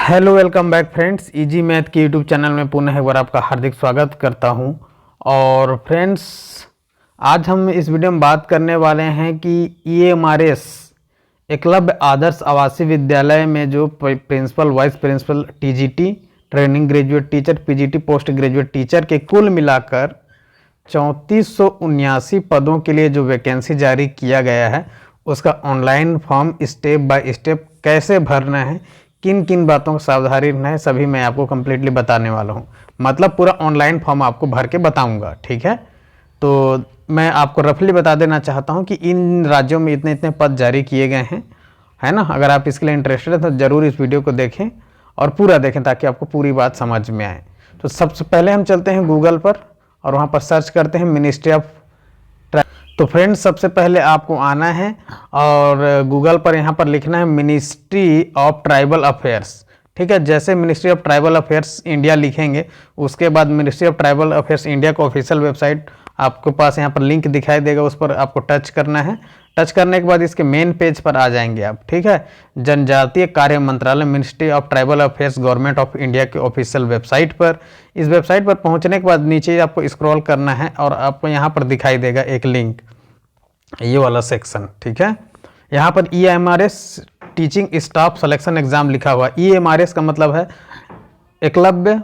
Hello welcome back friends, easy math के YouTube channel में पुनः एक बार आपका हार्दिक स्वागत करता हूं। और फ्रेंड्स, आज हम इस वीडियो में बात करने वाले हैं कि EMRS एकलव्य आदर्श आवासीय विद्यालय में जो principal, vice principal, TGT training graduate teacher, PGT post graduate teacher के कुल मिलाकर 3479 पदों के लिए जो वैकेंसी जारी किया गया है, उसका online form step by step कैसे भरना है, किन किन बातों को सावधानी रखना है, सभी मैं आपको कंप्लीटली बताने वाला हूँ। मतलब पूरा ऑनलाइन फॉर्म आपको भर के बताऊंगा, ठीक है। तो मैं आपको रफली बता देना चाहता हूँ कि इन राज्यों में इतने इतने पद जारी किए गए हैं, है ना। अगर आप इसके लिए इंटरेस्टेड हैं तो ज़रूर इस वीडियो को देखें और पूरा देखें ताकि आपको पूरी बात समझ में आए। तो सबसे पहले हम चलते हैं गूगल पर और वहाँ पर सर्च करते हैं मिनिस्ट्री ऑफ। तो फ्रेंड्स, सबसे पहले आपको आना है और गूगल पर यहाँ पर लिखना है मिनिस्ट्री ऑफ ट्राइबल अफेयर्स, ठीक है। जैसे ministry of tribal affairs India लिखेंगे, उसके बाद ministry of tribal affairs India का ऑफिशियल वेबसाइट आपके पास यहाँ पर लिंक दिखाई देगा, उस पर आपको टच करना है। टच करने के बाद इसके मेन पेज पर आ जाएंगे आप, ठीक है। जनजातीय कार्य मंत्रालय, ministry of tribal affairs, government of India के ऑफिशियल वेबसाइट पर। इस वेबसाइट पर पहुंचने के बाद नीचे आपको स्क्रॉल करना है और आपको यहाँ पर दिखाई देगा एक लिंक, ये वाला सेक्शन, ठीक है। यहाँ पर EMRS teaching staff selection exam लिखा हुआ। EMRS का मतलब है एकलव्य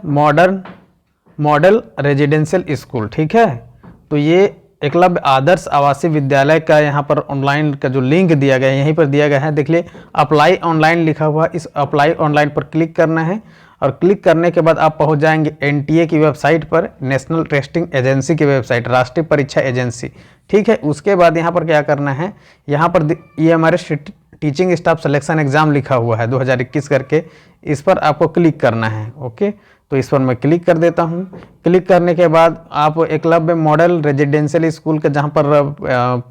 मॉडल रेजिडेंशियल स्कूल, ठीक है। तो ये एकलव्य आदर्श आवासीय विद्यालय का यहाँ पर ऑनलाइन का जो लिंक दिया गया है, यहीं पर दिया गया है, देख लिए अप्लाई ऑनलाइन लिखा हुआ। इस अप्लाई ऑनलाइन पर क्लिक करना है और क्लिक करने के बाद आप पहुँच जाएंगे NTA की वेबसाइट पर, नेशनल टेस्टिंग एजेंसी की वेबसाइट, राष्ट्रीय परीक्षा एजेंसी, ठीक है। उसके बाद यहाँ पर क्या करना है, यहाँ पर EMRS teaching staff selection exam लिखा हुआ है 2021 करके, इस पर आपको क्लिक करना है। ओके, तो इस पर मैं क्लिक कर देता हूँ। क्लिक करने के बाद आप एकलव्य मॉडल रेजिडेंशियल स्कूल के जहाँ पर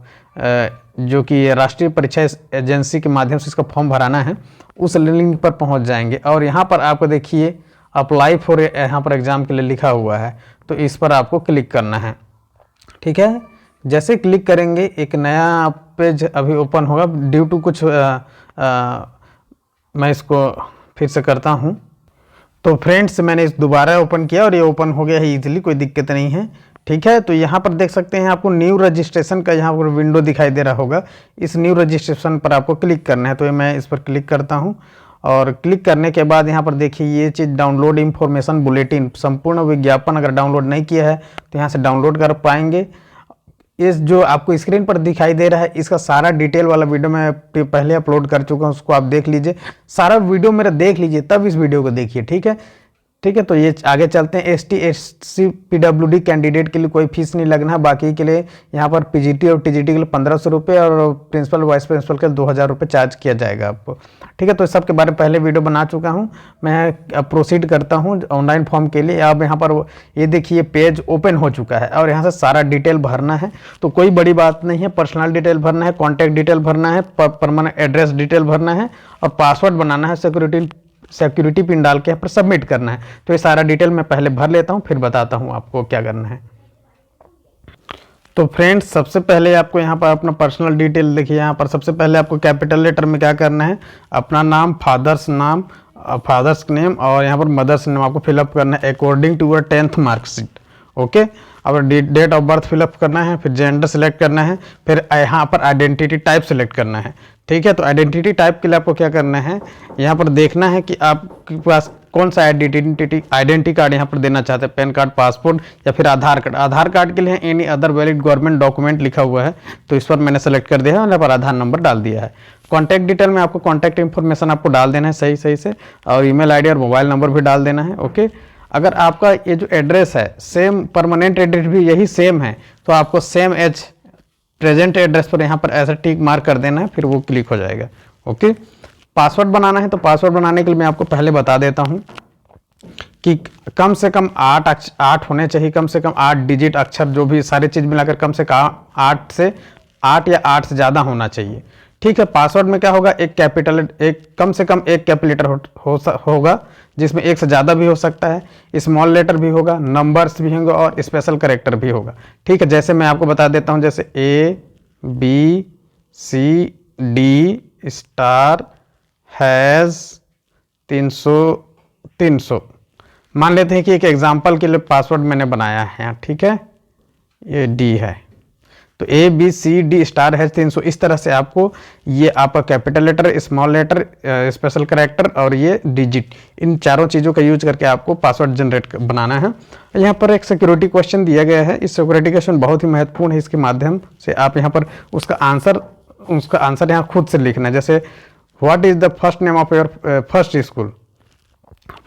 जो कि राष्ट्रीय परीक्षा एजेंसी के माध्यम से इसका फॉर्म भराना है, उस लिंक पर पहुँच जाएंगे। और यहाँ पर आपको देखिए अप्लाई फॉर यहाँ पर एग्ज़ाम के लिए लिखा हुआ है, तो इस पर आपको क्लिक करना है, ठीक है। जैसे क्लिक करेंगे एक नया पेज अभी ओपन होगा। ड्यू टू कुछ मैं इसको फिर से करता हूँ। तो फ्रेंड्स, मैंने इस दोबारा ओपन किया और ये ओपन हो गया है इजीली, कोई दिक्कत नहीं है, ठीक है। तो यहाँ पर देख सकते हैं आपको न्यू रजिस्ट्रेशन का यहाँ पर विंडो दिखाई दे रहा होगा। इस न्यू रजिस्ट्रेशन पर आपको क्लिक करना है, तो मैं इस पर क्लिक करता हूँ। और क्लिक करने के बाद यहाँ पर देखिए ये चीज़ डाउनलोड इंफॉर्मेशन बुलेटिन, संपूर्ण विज्ञापन अगर डाउनलोड नहीं किया है तो यहाँ से डाउनलोड कर पाएंगे। इस जो आपको स्क्रीन पर दिखाई दे रहा है, इसका सारा डिटेल वाला वीडियो मैं पहले अपलोड कर चुका हूँ, उसको आप देख लीजिए। सारा वीडियो मेरा देख लीजिए तब इस वीडियो को देखिए, ठीक है, ठीक है। तो ये आगे चलते हैं। ST SC PWD कैंडिडेट के लिए कोई फीस नहीं लगना है, बाकी के लिए यहाँ पर PGT और TGT के लिए 1500 रुपये और प्रिंसिपल वाइस प्रिंसिपल के लिए 2000 रुपये चार्ज किया जाएगा आपको, ठीक है। तो इस सब के बारे में पहले वीडियो बना चुका हूँ मैं। अब प्रोसीड करता हूँ ऑनलाइन फॉर्म के लिए। अब यहाँ पर ये देखिए पेज ओपन हो चुका है और यहाँ से सारा डिटेल भरना है। तो कोई बड़ी बात नहीं है, पर्सनल डिटेल भरना है, कॉन्टैक्ट डिटेल भरना है, परमानेंट एड्रेस डिटेल भरना है और पासवर्ड बनाना है, सिक्योरिटी पिन डाल के यहाँ पर सबमिट करना है। तो ये सारा डिटेल मैं पहले भर लेता हूँ, फिर बताता हूँ आपको क्या करना है। तो फ्रेंड्स, सबसे पहले आपको यहाँ पर अपना पर्सनल डिटेल देखिए। यहाँ पर सबसे पहले आपको कैपिटल लेटर में क्या करना है, अपना नाम, फादर्स नेम और यहाँ पर मदर्स नेम आपको फिलअप करना है according to your 10th marksheet. Okay, अब डेट ऑफ बर्थ फिलअप करना है, फिर जेंडर सेलेक्ट करना है, फिर यहाँ पर आइडेंटिटी टाइप सेलेक्ट करना है, ठीक है। तो आइडेंटिटी टाइप के लिए आपको क्या करना है, यहाँ पर देखना है कि आपके पास कौन सा आइडेंटिटी कार्ड यहाँ पर देना चाहते हैं, पैन कार्ड, पासपोर्ट या फिर आधार कार्ड। आधार कार्ड के लिए any other valid government document लिखा हुआ है, तो इस पर मैंने सेलेक्ट कर दिया है और यहाँ पर आधार नंबर डाल दिया है। कॉन्टैक्ट डिटेल में आपको कॉन्टैक्ट इन्फॉर्मेशन आपको डाल देना है सही से, और ईमेल आईडी और मोबाइल नंबर भी डाल देना है। ओके, अगर आपका ये जो एड्रेस है सेम, परमानेंट एड्रेस भी यही सेम है, तो आपको सेम एज प्रेजेंट एड्रेस पर यहाँ पर ऐसा टिक मार्क कर देना है, फिर वो क्लिक हो जाएगा। ओके, पासवर्ड बनाना है। तो पासवर्ड बनाने के लिए मैं आपको पहले बता देता हूँ कि कम से कम 8 होने चाहिए, कम से कम 8 डिजिट अक्षर, जो भी सारी चीज़ मिलाकर कम से कम 8 या 8 से ज़्यादा होना चाहिए, ठीक है। पासवर्ड में क्या होगा, कम से कम एक कैपिटल होगा, जिसमें एक से ज़्यादा भी हो सकता है, स्मॉल लेटर भी होगा, नंबर्स भी होंगे और स्पेशल कैरेक्टर भी होगा, ठीक है। जैसे मैं आपको बता देता हूँ, जैसे ABCD स्टार हैज़ 300 मान लेते हैं कि एक एग्जाम्पल के लिए पासवर्ड मैंने बनाया है यहाँ, ठीक है, ये डी है, तो ABCD*#300 इस तरह से आपको ये आपका capital letter, small letter, special character और ये डिजिट, इन चारों चीज़ों का यूज करके आपको पासवर्ड जनरेट बनाना है। यहाँ पर एक सिक्योरिटी क्वेश्चन दिया गया है, इस सिक्योरिटी क्वेश्चन बहुत ही महत्वपूर्ण है, इसके माध्यम से आप यहाँ पर उसका आंसर यहाँ खुद से लिखना है। जैसे what is the first name of your first school,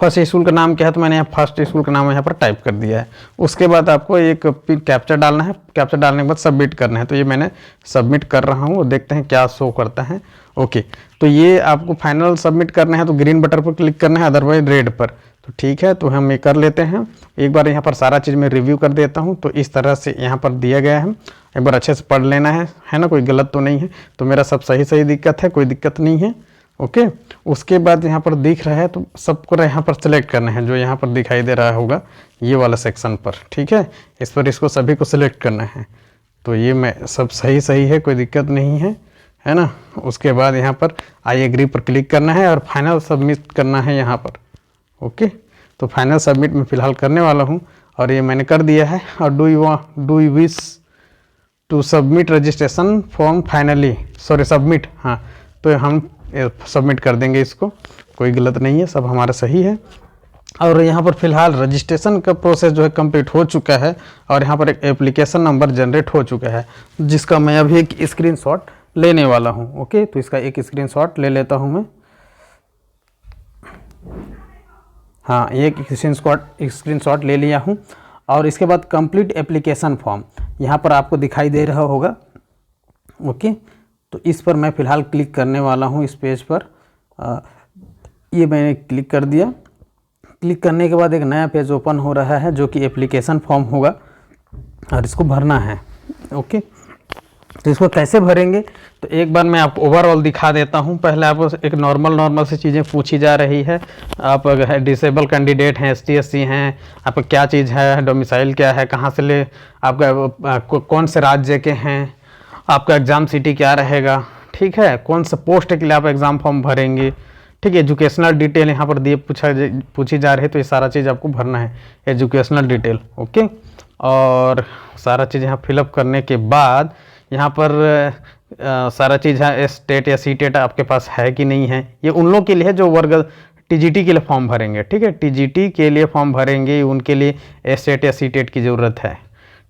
first school का नाम क्या है, तो मैंने यहाँ फर्स्ट स्कूल का नाम यहाँ पर टाइप कर दिया है। उसके बाद आपको एक कैप्चा डालना है, कैप्चा डालने के बाद सबमिट करना है, तो ये मैंने सबमिट कर रहा हूँ, देखते हैं क्या शो करता है। ओके, तो ये आपको फाइनल सबमिट करना है तो ग्रीन बटन पर क्लिक करना है, अदरवाइज रेड पर। तो ठीक है, तो हम ये कर लेते हैं। एक बार यहाँ पर सारा चीज़ मैं रिव्यू कर देता हूँ। तो इस तरह से यहाँ पर दिया गया है, एक बार अच्छे से पढ़ लेना है ना, कोई गलत तो नहीं है। तो मेरा सब सही दिक्कत है, कोई दिक्कत नहीं है। ओके, उसके बाद यहाँ पर दिख रहा है तो सबको यहाँ पर सेलेक्ट करना है, जो यहाँ पर दिखाई दे रहा होगा ये वाला सेक्शन पर, ठीक है, इस पर इसको सभी को सिलेक्ट करना है। तो ये मैं सब सही है, कोई दिक्कत नहीं है ना। उसके बाद यहाँ पर आई एग्री पर क्लिक करना है और फाइनल सबमिट करना है यहाँ पर। ओके, तो फाइनल सबमिट मैं फ़िलहाल करने वाला हूँ और ये मैंने कर दिया है। और do you wish to submit registration form finally, sorry submit, हाँ, तो हम सबमिट कर देंगे इसको, कोई गलत नहीं है, सब हमारा सही है। और यहाँ पर फिलहाल रजिस्ट्रेशन का प्रोसेस जो है कंप्लीट हो चुका है और यहाँ पर एक एप्लीकेशन नंबर जनरेट हो चुका है, जिसका मैं अभी एक स्क्रीनशॉट लेने वाला हूँ। ओके, तो इसका एक स्क्रीनशॉट ले लेता हूँ मैं। हाँ, एक स्क्रीनशॉट ले लिया हूँ। और इसके बाद कंप्लीट एप्लीकेशन फॉर्म यहाँ पर आपको दिखाई दे रहा होगा। ओके, तो इस पर मैं फ़िलहाल क्लिक करने वाला हूँ, इस पेज पर। ये मैंने क्लिक कर दिया। क्लिक करने के बाद एक नया पेज ओपन हो रहा है जो कि एप्लीकेशन फॉर्म होगा और इसको भरना है। ओके, तो इसको कैसे भरेंगे तो एक बार मैं आपको ओवरऑल दिखा देता हूं। पहले आपको एक नॉर्मल से चीज़ें पूछी जा रही है। आप अगर डिसेबल कैंडिडेट हैं, ST/SC हैं, आपका क्या चीज़ है, डोमिसाइल क्या है, कहाँ से ले, आपका कौन से राज्य के हैं, आपका एग्ज़ाम सिटी क्या रहेगा, ठीक है, कौन सा पोस्ट के लिए आप एग्ज़ाम फॉर्म भरेंगे, ठीक है, एजुकेशनल डिटेल यहाँ पर दिए पूछी जा रही है। तो ये सारा चीज़ आपको भरना है, एजुकेशनल डिटेल। ओके, और सारा चीज़ यहाँ फिलअप करने के बाद यहाँ पर सारा चीज़ है, स्टेट या सीटेट आपके पास है कि नहीं है। ये उन लोग के लिए है जो वर्ग TGT के लिए फॉर्म भरेंगे, ठीक है, TGT के लिए फॉर्म भरेंगे, उनके लिए स्टेट या सीटेट की ज़रूरत है,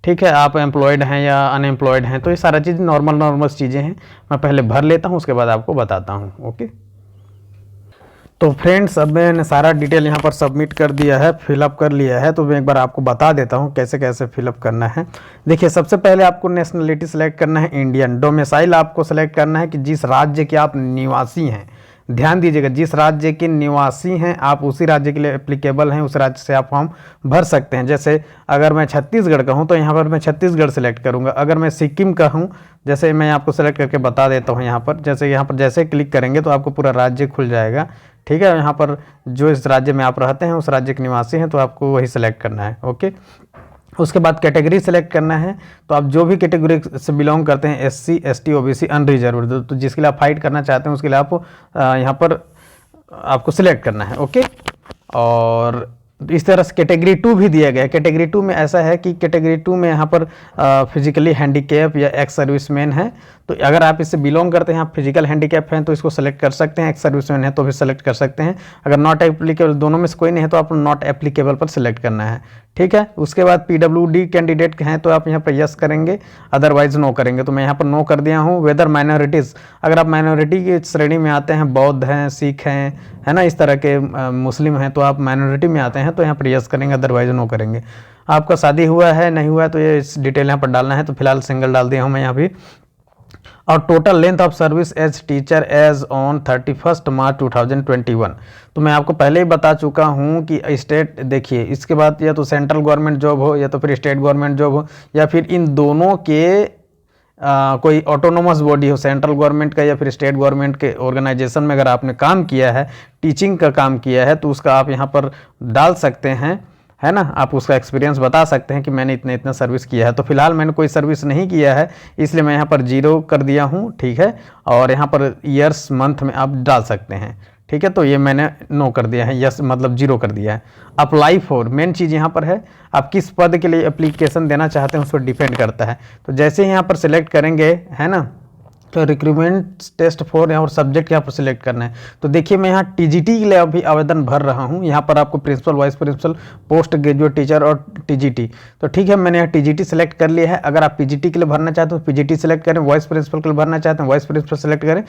ठीक है। आप एम्प्लॉयड हैं या अनएम्प्लॉयड हैं, तो ये सारा चीज़ नॉर्मल चीज़ें हैं। मैं पहले भर लेता हूँ, उसके बाद आपको बताता हूँ। ओके, तो फ्रेंड्स, अब मैंने सारा डिटेल यहाँ पर सबमिट कर दिया है, फिलअप कर लिया है। तो मैं एक बार आपको बता देता हूँ कैसे कैसे फिलअप करना है। देखिए, सबसे पहले आपको नेशनलिटी सेलेक्ट करना है इंडियन। डोमिसाइल आपको सेलेक्ट करना है कि जिस राज्य के आप निवासी हैं। ध्यान दीजिएगा, जिस राज्य के निवासी हैं आप उसी राज्य के लिए एप्लीकेबल हैं, उस राज्य से आप फॉर्म भर सकते हैं। जैसे अगर मैं छत्तीसगढ़ का हूं तो यहाँ पर मैं छत्तीसगढ़ सेलेक्ट करूँगा। अगर मैं सिक्किम का हूँ, जैसे मैं आपको सेलेक्ट करके बता देता हूँ, यहाँ पर जैसे क्लिक करेंगे तो आपको पूरा राज्य खुल जाएगा, ठीक है। यहाँ पर जो इस राज्य में आप रहते हैं उस राज्य के निवासी हैं तो आपको वही सेलेक्ट करना है। ओके, उसके बाद कैटेगरी सेलेक्ट करना है। तो आप जो भी कैटेगरी से बिलोंग करते हैं, SC, ST, OBC, अनरिजर्व, तो जिसके लिए आप फाइट करना चाहते हैं उसके लिए आप यहाँ पर आपको सिलेक्ट करना है। ओके, और इस तरह से कैटेगरी 2 भी दिया गया है। कैटेगरी 2 में ऐसा है कि कैटेगरी 2 में यहाँ पर फिजिकली हैंडीकैप या एक्स सर्विसमैन है। तो अगर आप इससे बिलोंग करते हैं, आप फिजिकल हैंडीकैप हैं तो इसको सेलेक्ट कर सकते हैं, एक्स सर्विसमैन है तो भी सेलेक्ट कर सकते हैं। अगर नॉट एप्लीकेबल, दोनों में से कोई नहीं है तो आप नॉट एप्लीकेबल पर सेलेक्ट करना है, ठीक है। उसके बाद PWD कैंडिडेट हैं तो आप यहाँ पर यस करेंगे, अदरवाइज नो करेंगे। तो मैं यहाँ पर नो कर दिया हूँ। वेदर माइनॉरिटीज़, अगर आप माइनॉरिटी की श्रेणी में आते हैं, बौद्ध हैं, सिख हैं, है ना, इस तरह के मुस्लिम हैं, तो आप माइनॉरिटी में आते हैं तो यहाँ पर यस करेंगे, अदरवाइज नो करेंगे। आपका शादी हुआ है नहीं हुआ है तो ये इस डिटेल यहाँ पर डालना है। तो फिलहाल सिंगल डाल दिया हूँ मैं यहाँ भी। और total length of service as teacher as on 31 March 2021। तो मैं आपको पहले ही बता चुका हूँ कि स्टेट, देखिए इसके बाद या तो सेंट्रल गवर्नमेंट जॉब हो या तो फिर स्टेट गवर्नमेंट जॉब हो या फिर इन दोनों के कोई ऑटोनोमस बॉडी हो, सेंट्रल गवर्नमेंट का या फिर स्टेट गवर्नमेंट के ऑर्गेनाइजेशन में अगर आपने काम किया है, टीचिंग का काम किया है, तो उसका आप यहाँ पर डाल सकते हैं, है ना। आप उसका एक्सपीरियंस बता सकते हैं कि मैंने इतना सर्विस किया है। तो फिलहाल मैंने कोई सर्विस नहीं किया है इसलिए मैं यहाँ पर 0 कर दिया हूँ, ठीक है। और यहाँ पर ईयर्स मंथ में आप डाल सकते हैं, ठीक है, तो ये मैंने नो कर दिया है, यस मतलब 0 कर दिया है। अप्लाई फॉर, मेन चीज़ यहाँ पर है आप किस पद के लिए एप्लीकेशन देना चाहते हैं उस पर डिपेंड करता है। तो जैसे ही यहाँ पर सिलेक्ट करेंगे, है ना, तो रिक्रूटमेंट टेस्ट फॉर यहाँ पर सब्जेक्ट यहाँ पर सिलेक्ट करना है। तो देखिए मैं यहाँ टीजीटी के लिए अभी आवेदन भर रहा हूँ। यहाँ पर आपको principal, vice principal, post graduate teacher और टीजीटी। तो ठीक है, मैंने यहाँ टीजीटी सेलेक्ट कर लिया है। अगर आप पीजीटी के लिए भरना चाहते हो पीजीटी सेलेक्ट करें, वाइस प्रिंसिपल के लिए भरना चाहते हैं वाइस प्रिंसिपल सेलेक्ट करें,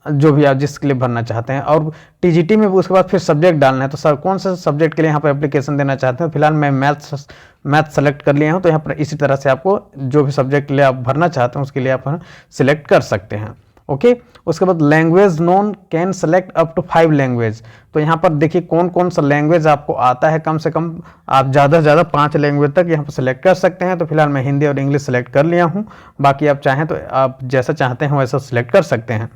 जो भी आप जिसके लिए भरना चाहते हैं। और टीजीटी में उसके बाद फिर सब्जेक्ट डालना है। तो सर कौन सा सब्जेक्ट के लिए यहाँ पर एप्लीकेशन देना चाहते हैं? फिलहाल मैं मैथ सेलेक्ट कर लिया हूँ। तो यहाँ पर इसी तरह से आपको जो भी सब्जेक्ट के लिए आप भरना चाहते हैं उसके लिए आप सिलेक्ट कर सकते हैं। ओके, उसके बाद language known can select up to 5 language. तो यहाँ पर देखिए कौन कौन सा लैंग्वेज आपको आता है, कम से कम आप ज़्यादा से ज़्यादा 5 लैंग्वेज तक यहाँ पर सिलेक्ट कर सकते हैं। तो फिलहाल मैं हिंदी और इंग्लिश सेलेक्ट कर लिया हूँ। बाकी आप चाहें तो आप जैसा चाहते हैं वैसा सिलेक्ट कर सकते हैं।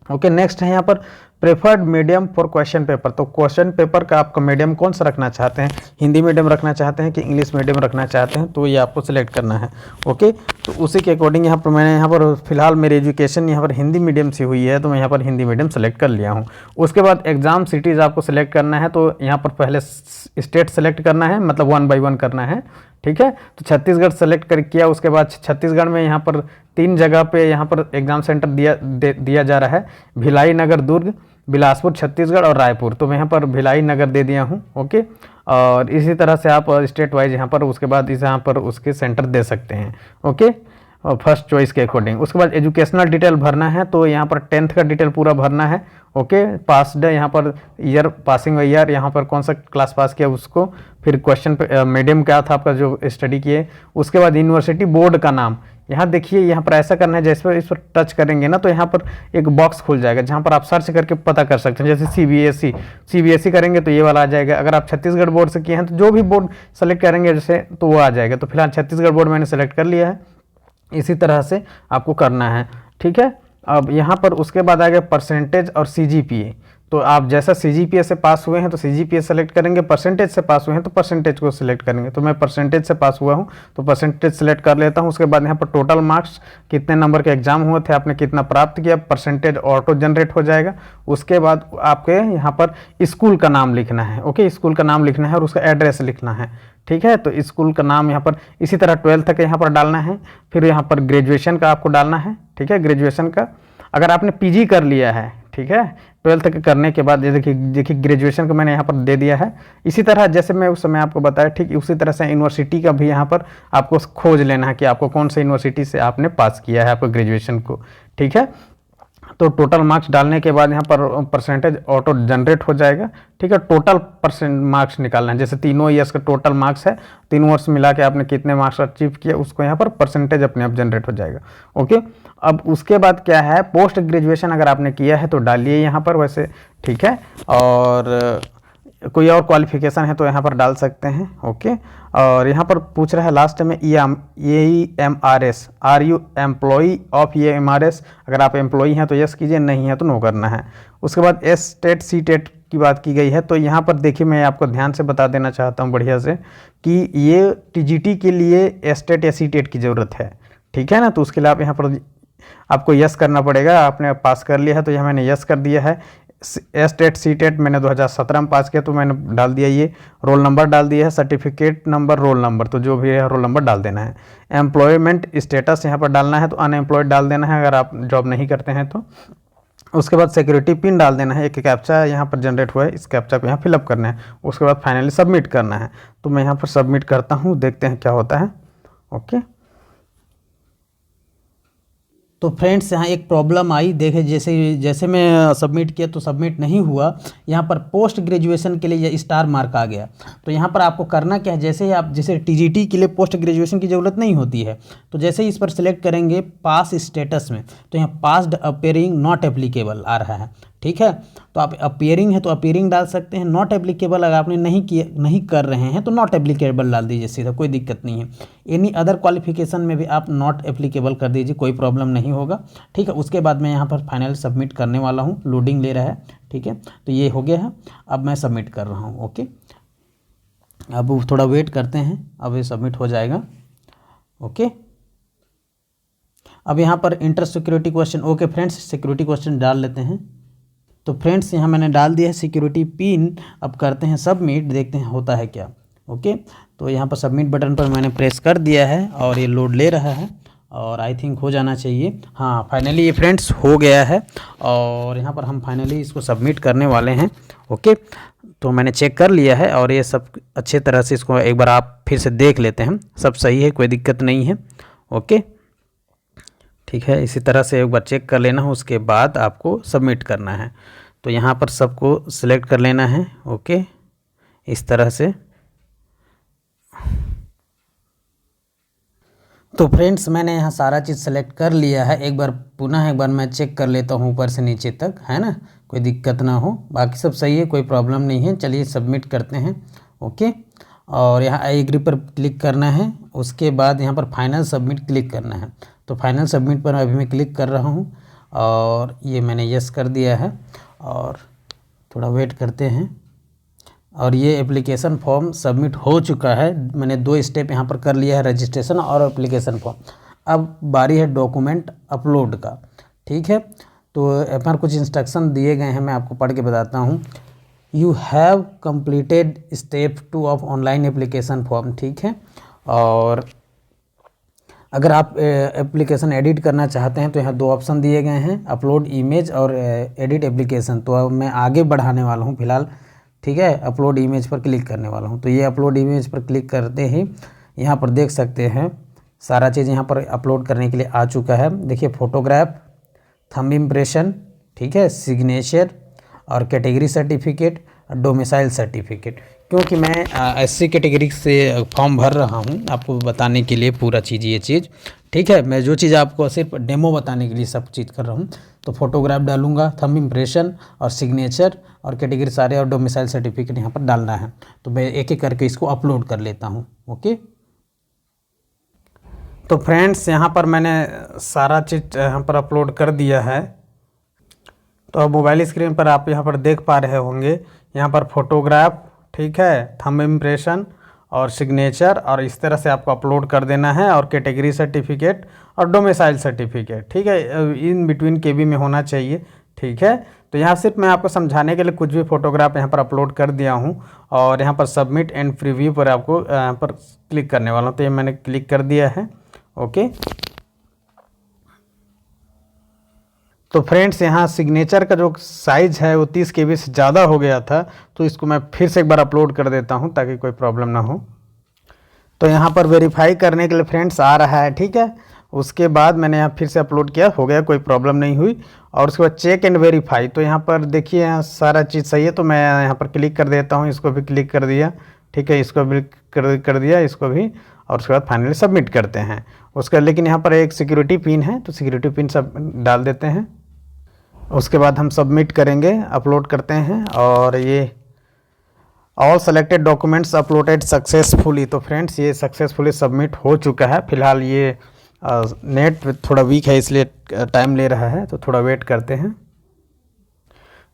ओके, नेक्स्ट है यहाँ पर preferred medium for question paper. तो क्वेश्चन पेपर का आपका मीडियम कौन सा रखना चाहते हैं, हिंदी मीडियम रखना चाहते हैं कि इंग्लिश मीडियम रखना चाहते हैं, तो ये आपको सिलेक्ट करना है। ओके, तो उसी के अकॉर्डिंग यहाँ पर मैंने यहाँ पर फिलहाल मेरी एजुकेशन यहाँ पर हिंदी मीडियम से हुई है, तो मैं यहाँ पर हिंदी मीडियम सेलेक्ट कर लिया हूँ। उसके बाद एग्जाम सिटीज़ आपको सिलेक्ट करना है। तो यहाँ पर पहले स्टेट सेलेक्ट करना है, मतलब 1 by 1 करना है। ठीक है, तो छत्तीसगढ़ सेलेक्ट कर किया। उसके बाद छत्तीसगढ़ में यहाँ पर 3 जगह पे यहाँ पर एग्जाम सेंटर दिया जा रहा है, भिलाई नगर दुर्ग, बिलासपुर छत्तीसगढ़ और रायपुर। तो मैं यहाँ पर भिलाई नगर दे दिया हूँ। ओके, और इसी तरह से आप स्टेट वाइज यहाँ पर उसके बाद इस यहाँ पर उसके सेंटर दे सकते हैं। ओके, और फर्स्ट चॉइस के अकॉर्डिंग। उसके बाद एजुकेशनल डिटेल भरना है। तो यहाँ पर 10th का डिटेल पूरा भरना है। ओके, पास्ड यहाँ पर ईयर, पासिंग ईयर, यहाँ पर कौन सा क्लास पास किया उसको, फिर क्वेश्चन मीडियम क्या था आपका जो स्टडी किए। उसके बाद यूनिवर्सिटी बोर्ड का नाम। यहाँ देखिए, यहाँ पर ऐसा करना है जैसे इस पर टच करेंगे ना तो यहाँ पर एक बॉक्स खुल जाएगा जहाँ पर आप सर्च करके पता कर सकते हैं। जैसे सीबीएसई करेंगे तो ये वाला आ जाएगा। अगर आप छत्तीसगढ़ बोर्ड से किए हैं तो जो भी बोर्ड सेलेक्ट करेंगे जैसे तो वो आ जाएगा। तो फिलहाल छत्तीसगढ़ बोर्ड मैंने सेलेक्ट कर लिया है। इसी तरह से आपको करना है। ठीक है, अब यहाँ पर उसके बाद आ गया परसेंटेज और सीजीपीए। तो आप जैसा सीजीपीए से पास हुए हैं तो सीजीपीए सेलेक्ट करेंगे, परसेंटेज से पास हुए हैं तो परसेंटेज को सिलेक्ट करेंगे। तो मैं परसेंटेज से पास हुआ हूं तो परसेंटेज सेलेक्ट कर लेता हूं। उसके बाद यहाँ पर टोटल मार्क्स, कितने नंबर के एग्जाम हुए थे, आपने कितना प्राप्त किया, परसेंटेज ऑटो जनरेट हो जाएगा। उसके बाद आपके यहाँ पर स्कूल का नाम लिखना है। ओके, स्कूल का नाम लिखना है और उसका एड्रेस लिखना है। ठीक है, तो स्कूल का नाम यहाँ पर इसी तरह 12th तक यहाँ पर डालना है। फिर यहाँ पर ग्रेजुएशन का आपको डालना है। ठीक है, ग्रेजुएशन का अगर आपने पीजी कर लिया है, ठीक है, 12th तक करने के बाद देखिए ग्रेजुएशन का मैंने यहाँ पर दे दिया है। इसी तरह जैसे मैं उस समय आपको बताया, ठीक उसी तरह से यूनिवर्सिटी का भी यहाँ पर आपको खोज लेना है कि आपको कौन सा यूनिवर्सिटी से आपने पास किया है आपको ग्रेजुएशन को। ठीक है, तो टोटल मार्क्स डालने के बाद यहाँ पर परसेंटेज ऑटो जनरेट हो जाएगा। ठीक है, टोटल परसेंट मार्क्स निकालना है। जैसे तीनों ईयर्स का टोटल मार्क्स है, तीनों वर्ष मिला के आपने कितने मार्क्स अचीव किए उसको यहाँ पर परसेंटेज अपने आप जनरेट हो जाएगा। ओके, अब उसके बाद क्या है, पोस्ट ग्रेजुएशन अगर आपने किया है तो डालिए यहाँ पर वैसे। ठीक है, और कोई और क्वालिफिकेशन है तो यहाँ पर डाल सकते हैं। ओके, और यहाँ पर पूछ रहा है लास्ट में EMRS, are you employee of EMRS। अगर आप एम्प्लॉई हैं तो यस कीजिए, नहीं है तो नो करना है। उसके बाद एस टेट सी टेट की बात की गई है। तो यहाँ पर देखिए मैं आपको ध्यान से बता देना चाहता हूँ बढ़िया से कि ये टीजीटी के लिए एस टेट या सी टेट की ज़रूरत है। ठीक है ना, तो उसके लिए आप यहाँ पर आपको यस करना पड़ेगा। आपने पास कर लिया है तो यहाँ मैंने यस कर दिया है। एस टेट सी टेट मैंने 2017 में पास किया तो मैंने डाल दिया, ये रोल नंबर डाल दिया है, सर्टिफिकेट नंबर, रोल नंबर, तो जो भी है रोल नंबर डाल देना है। एम्प्लॉयमेंट स्टेटस यहाँ पर डालना है तो अनएम्प्लॉयड डाल देना है अगर आप जॉब नहीं करते हैं तो। उसके बाद सिक्योरिटी पिन डाल देना है, एक कैप्चा यहाँ पर जनरेट हुआ है, इस कैप्चा को यहाँ फिलअप करना है। उसके बाद फाइनली सबमिट करना है। तो मैं यहाँ पर सबमिट करता हूँ, देखते हैं क्या होता है। ओके, तो फ्रेंड्स यहाँ एक प्रॉब्लम आई, देखे जैसे मैं सबमिट किया तो सबमिट नहीं हुआ। यहाँ पर पोस्ट ग्रेजुएशन के लिए ये स्टार मार्क आ गया। तो यहाँ पर आपको करना क्या है, जैसे ही आप जैसे टीजीटी के लिए पोस्ट ग्रेजुएशन की ज़रूरत नहीं होती है, तो जैसे ही इस पर सिलेक्ट करेंगे पास स्टेटस में, तो यहाँ पास्ड अपीयरिंग नॉट एप्लीकेबल आ रहा है। ठीक है, तो आप अपीयरिंग है तो अपीयरिंग डाल सकते हैं, नॉट एप्लीकेबल अगर आपने नहीं कर रहे हैं तो नॉट एप्लीकेबल डाल दीजिए सीधा, कोई दिक्कत नहीं है। एनी अदर क्वालिफिकेशन में भी आप नॉट एप्लीकेबल कर दीजिए, कोई प्रॉब्लम नहीं होगा। ठीक है, उसके बाद मैं यहाँ पर फाइनल सबमिट करने वाला हूँ, लोडिंग ले रहा है। ठीक है, तो ये हो गया है, अब मैं सबमिट कर रहा हूँ। ओके, अब थोड़ा वेट करते हैं, अब ये सबमिट हो जाएगा। ओके, अब यहाँ पर inter security question. Okay friends, security question डाल लेते हैं। तो फ्रेंड्स यहाँ मैंने डाल दिया है सिक्योरिटी पिन। अब करते हैं सबमिट, देखते हैं होता है क्या। ओके, तो यहाँ पर सबमिट बटन पर मैंने प्रेस कर दिया है और ये लोड ले रहा है और आई थिंक हो जाना चाहिए। हाँ, फाइनली ये फ्रेंड्स हो गया है और यहाँ पर हम फाइनली इसको सबमिट करने वाले हैं। ओके, तो मैंने चेक कर लिया है और ये सब अच्छे तरह से इसको एक बार आप फिर से देख लेते हैं, सब सही है, कोई दिक्कत नहीं है। ओके, ठीक है, इसी तरह से एक बार चेक कर लेना है, उसके बाद आपको सबमिट करना है। तो यहाँ पर सबको सिलेक्ट कर लेना है। ओके, इस तरह से। तो फ्रेंड्स मैंने यहाँ सारा चीज़ सेलेक्ट कर लिया है। एक बार मैं चेक कर लेता हूँ ऊपर से नीचे तक, है ना, कोई दिक्कत ना हो। बाकी सब सही है, कोई प्रॉब्लम नहीं है। चलिए सबमिट करते हैं। ओके, और यहाँ आई एग्री पर क्लिक करना है, उसके बाद यहाँ पर फाइनल सबमिट क्लिक करना है। तो फाइनल सबमिट पर अभी मैं क्लिक कर रहा हूँ और ये मैंने यस कर दिया है और थोड़ा वेट करते हैं। और ये एप्लीकेशन फॉर्म सबमिट हो चुका है। मैंने 2 स्टेप यहाँ पर कर लिया है, रजिस्ट्रेशन और एप्लीकेशन फॉर्म। अब बारी है डॉक्यूमेंट अपलोड का। ठीक है, तो यहाँ पर कुछ इंस्ट्रक्शन दिए गए हैं, मैं आपको पढ़ के बताता हूँ। You have completed step 2 of online application form. ठीक है, और अगर आप एप्लीकेशन एडिट करना चाहते हैं तो यहाँ 2 ऑप्शन दिए गए हैं, अपलोड इमेज और एडिट एप्लीकेशन। तो अब मैं आगे बढ़ाने वाला हूँ फिलहाल। ठीक है, अपलोड इमेज पर क्लिक करने वाला हूँ। तो ये अपलोड इमेज पर क्लिक करते ही यहाँ पर देख सकते हैं सारा चीज़ यहाँ पर अपलोड करने के लिए आ चुका है। देखिए, फोटोग्राफ, थंब इम्प्रेशन, ठीक है, सिग्नेचर और कैटेगरी सर्टिफिकेट, डोमिसाइल सर्टिफिकेट। क्योंकि मैं एससी कैटेगरी से फॉर्म भर रहा हूँ, आपको बताने के लिए पूरा चीज़, ये चीज़। ठीक है, मैं जो चीज़ आपको सिर्फ डेमो बताने के लिए सब चीज़ कर रहा हूँ। तो फोटोग्राफ डालूंगा, थंब इम्प्रेशन और सिग्नेचर और कैटेगरी सारे और डोमिसाइल सर्टिफिकेट यहाँ पर डालना है। तो मैं एक एक करके इसको अपलोड कर लेता हूँ। ओके, तो फ्रेंड्स यहाँ पर मैंने सारा चीज़ यहाँ पर अपलोड कर दिया है। तो अब मोबाइल स्क्रीन पर आप यहाँ पर देख पा रहे होंगे, यहाँ पर फोटोग्राफ, ठीक है, थंब इम्प्रेशन और सिग्नेचर, और इस तरह से आपको अपलोड कर देना है। और कैटेगरी सर्टिफिकेट और डोमिसाइल सर्टिफिकेट, ठीक है, इन बिटवीन केबी में होना चाहिए। ठीक है, तो यहाँ सिर्फ मैं आपको समझाने के लिए कुछ भी फोटोग्राफ यहाँ पर अपलोड कर दिया हूँ और यहाँ पर सबमिट एंड प्रीव्यू पर आपको यहाँ पर क्लिक करने वाला हूँ। तो ये मैंने क्लिक कर दिया है। ओके, तो फ्रेंड्स यहाँ सिग्नेचर का जो साइज़ है वो 30 KB से ज़्यादा हो गया था, तो इसको मैं फिर से एक बार अपलोड कर देता हूँ ताकि कोई प्रॉब्लम ना हो। तो यहाँ पर वेरीफाई करने के लिए फ्रेंड्स आ रहा है। ठीक है, उसके बाद मैंने यहाँ फिर से अपलोड किया, हो गया, कोई प्रॉब्लम नहीं हुई। और उसके बाद चेक एंड वेरीफाई, तो यहाँ पर देखिए यहाँ सारा चीज़ सही है। तो मैं यहाँ पर क्लिक कर देता हूँ, इसको भी क्लिक कर दिया। ठीक है, इसको भी कर दिया, इसको भी, और उसके बाद फाइनली सबमिट करते हैं उसका। लेकिन यहाँ पर एक सिक्योरिटी पिन है, तो सिक्योरिटी पिन सब डाल देते हैं। उसके बाद हम सबमिट करेंगे, अपलोड करते हैं, और ये all selected documents uploaded successfully. तो फ्रेंड्स ये सक्सेसफुली सबमिट हो चुका है। फिलहाल ये नेट थोड़ा वीक है इसलिए टाइम ले रहा है, तो थोड़ा वेट करते हैं।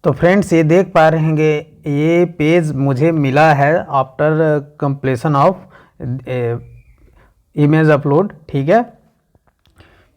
तो फ्रेंड्स ये देख पा रहे होंगे, ये पेज मुझे मिला है after completion of image upload. ठीक है,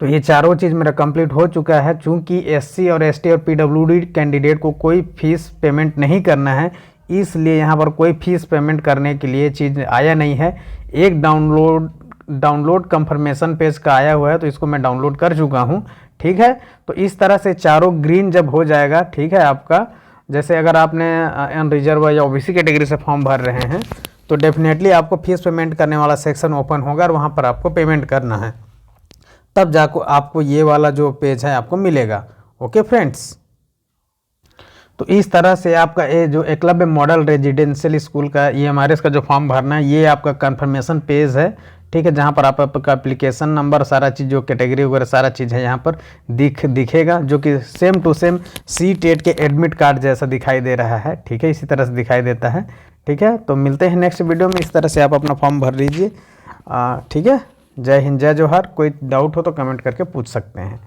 तो ये चारों चीज़ मेरा कंप्लीट हो चुका है। चूंकि एससी और एसटी और पीडब्ल्यूडी कैंडिडेट को कोई फीस पेमेंट नहीं करना है, इसलिए यहाँ पर कोई फीस पेमेंट करने के लिए चीज़ आया नहीं है। एक डाउनलोड कंफर्मेशन पेज का आया हुआ है, तो इसको मैं डाउनलोड कर चुका हूँ। ठीक है, तो इस तरह से चारों ग्रीन जब हो जाएगा, ठीक है, आपका जैसे अगर आपने अनरिजर्व या ओबीसी कैटेगरी से फॉर्म भर रहे हैं तो डेफिनेटली आपको फीस पेमेंट करने वाला सेक्शन ओपन होगा और वहाँ पर आपको पेमेंट करना है, तब जाकर आपको ये वाला जो पेज है आपको मिलेगा। ओके फ्रेंड्स, तो इस तरह से आपका ये जो एकलव्य मॉडल रेजिडेंशियल स्कूल का EMRS का जो फॉर्म भरना है, ये आपका कंफर्मेशन पेज है। ठीक है, जहाँ पर आपका एप्लीकेशन नंबर, सारा चीज़, जो कैटेगरी वगैरह सारा चीज़ है यहाँ पर दिखेगा, जो कि सेम टू सेम CTET के एडमिट कार्ड जैसा दिखाई दे रहा है। ठीक है, इसी तरह से दिखाई देता है। ठीक है, तो मिलते हैं नेक्स्ट वीडियो में। इस तरह से आप अपना फॉर्म भर लीजिए। ठीक है, जय हिंद, जय जोहार। कोई डाउट हो तो कमेंट करके पूछ सकते हैं।